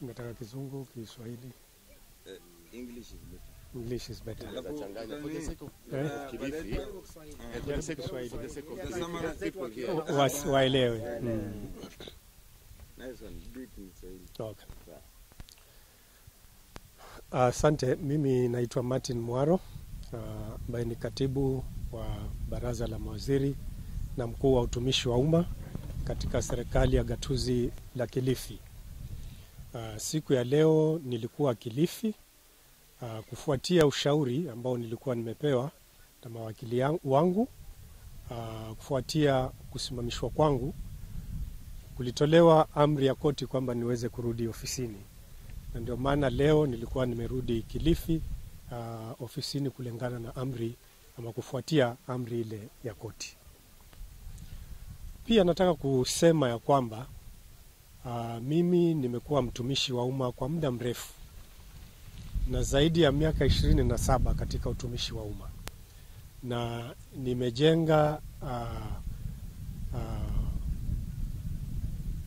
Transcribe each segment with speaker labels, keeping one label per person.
Speaker 1: Unataka Kizungu, Kiswahili? English is better. Waelewe. Okay. Asante, mimi naitwa Martin Mwaro, ambaye ni katibu wa Baraza la Mawaziri na mkuu wa utumishi wa umma katika serikali ya gatuzi la Kilifi. Siku ya leo nilikuwa Kilifi kufuatia ushauri ambao nilikuwa nimepewa na mawakili wangu. Kufuatia kusimamishwa kwangu, kulitolewa amri ya koti kwamba niweze kurudi ofisini, na ndio maana leo nilikuwa nimerudi Kilifi ofisini kulingana na amri ama kufuatia amri ile ya koti. Pia nataka kusema ya kwamba mimi nimekuwa mtumishi wa umma kwa muda mrefu na zaidi ya miaka 27 katika utumishi wa umma, na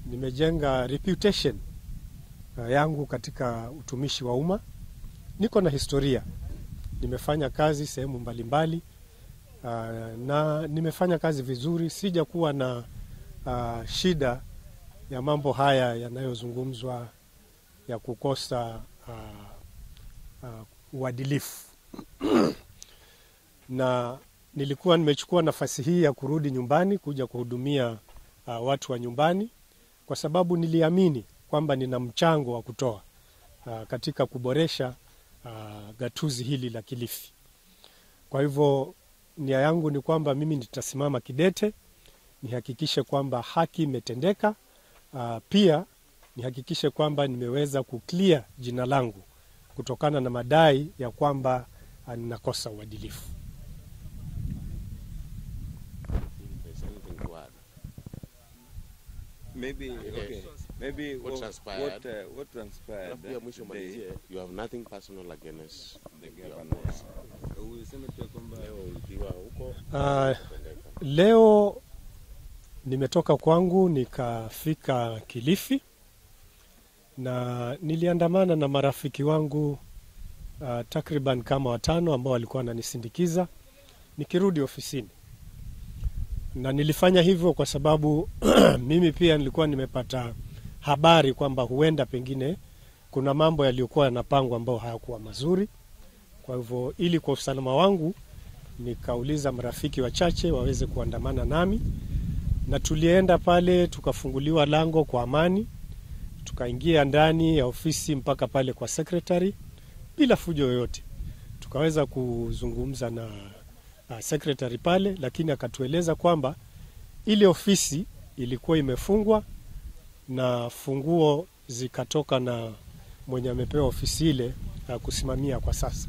Speaker 1: nimejenga reputation yangu katika utumishi wa umma. Niko na historia, nimefanya kazi sehemu mbalimbali na nimefanya kazi vizuri. Sija kuwa na shida ya mambo haya yanayozungumzwa ya kukosa uadilifu. Na nilikuwa nimechukua nafasi hii ya kurudi nyumbani kuja kuhudumia watu wa nyumbani, kwa sababu niliamini kwamba nina mchango wa kutoa katika kuboresha gatuzi hili la Kilifi. Kwa hivyo nia yangu ni kwamba mimi nitasimama kidete, nihakikishe kwamba haki imetendeka, pia nihakikishe kwamba nimeweza kuclear jina langu kutokana na madai ya kwamba ninakosa uadilifu.
Speaker 2: Maybe what transpired?
Speaker 3: You have nothing personal against the governor.
Speaker 1: Leo nimetoka kwangu nikafika Kilifi, na niliandamana na marafiki wangu takriban kama 5 ambao walikuwa wananisindikiza nikirudi ofisini. Na nilifanya hivyo kwa sababu mimi pia nilikuwa nimepata habari kwamba huenda pengine kuna mambo yaliyokuwa yanapangwa ambao hayakuwa mazuri. Kwa hivyo ili kwa usalama wangu nikauliza marafiki wachache waweze kuandamana nami, na tulienda pale tukafunguliwa lango kwa amani, tukaingia ndani ya ofisi mpaka pale kwa secretary bila fujo yoyote. Tukaweza kuzungumza na secretary pale, lakini akatueleza kwamba ile ofisi ilikuwa imefungwa na funguo zikatoka na mwenye amepewa ofisi ile kusimamia kwa sasa.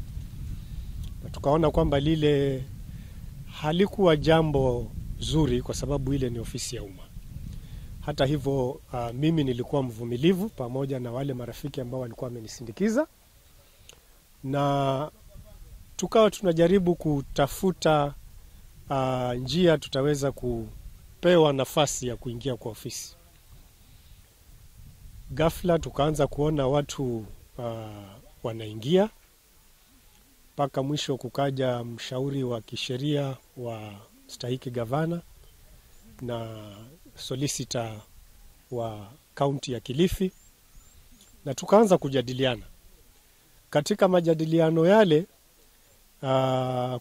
Speaker 1: Na tukaona kwamba lile halikuwa jambo zuri kwa sababu ile ni ofisi ya umma. Hata hivyo mimi nilikuwa mvumilivu pamoja na wale marafiki ambao walikuwa wamenisindikiza, na tukawa tunajaribu kutafuta njia tutaweza kupewa nafasi ya kuingia kwa ofisi. Ghafla tukaanza kuona watu wanaingia, mpaka mwisho kukaja mshauri wa kisheria wa stahiki gavana na solicitor wa kaunti ya Kilifi, na tukaanza kujadiliana. Katika majadiliano yale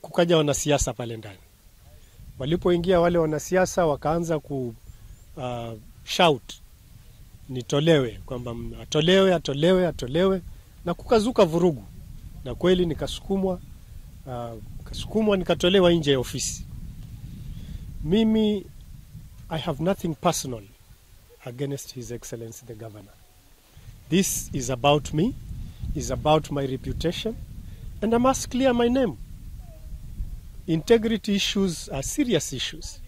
Speaker 1: kukaja wanasiasa pale ndani. Walipoingia wale wanasiasa wakaanza shout nitolewe, kwamba atolewe. na kukazuka vurugu, na kweli nikasukumwa nikatolewa nje ya ofisi. Mimi, I have nothing personal against His Excellency the Governor. This is about me, is about my reputation, and I must clear my name. Integrity issues are serious issues.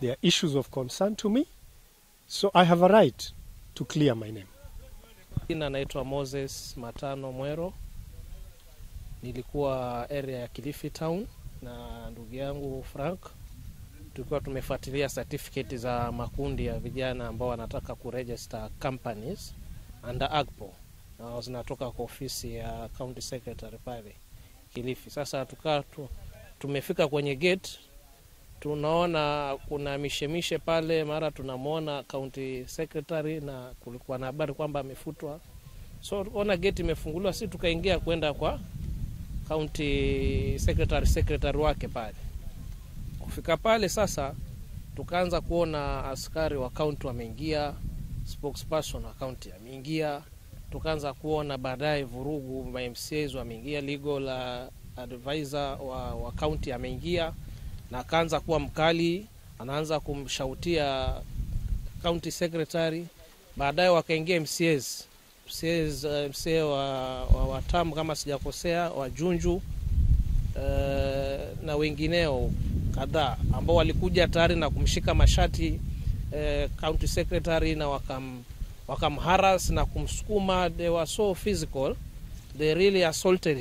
Speaker 1: They are issues of concern to me, so I have a right to clear my name.
Speaker 4: Jina naitwa Moses Matano Mwero. Nilikuwa area ya Kilifi Town na ndugu yangu Frank. Tulikuwa tumefuatilia certificate za makundi ya vijana ambao wanataka kuregister companies under AGPO. Na zinatoka kwa ofisi ya County Secretary pale Kilifi. Sasa tumefika kwenye gate, tunaona kuna mishemishe pale, mara tunamwona County Secretary na kulikuwa na habari kwamba amefutwa. So ona gate imefunguliwa, sisi tukaingia kwenda kwa County Secretary wake pale. Kufika pale sasa tukaanza kuona askari wa county wameingia, spokesperson wa county ameingia, tukaanza kuona baadaye vurugu, ma MCAs wameingia, legal advisor wa county ameingia na akaanza kuwa mkali, anaanza kumshautia County Secretary. Baadaye wakaingia MCAs MCA wa Tamu kama sijakosea, wa Junju na wengineo kadhaa ambao walikuja tayari na kumshika mashati County Secretary na wakamharass na kumsukuma. They were so physical, they really assaulted him.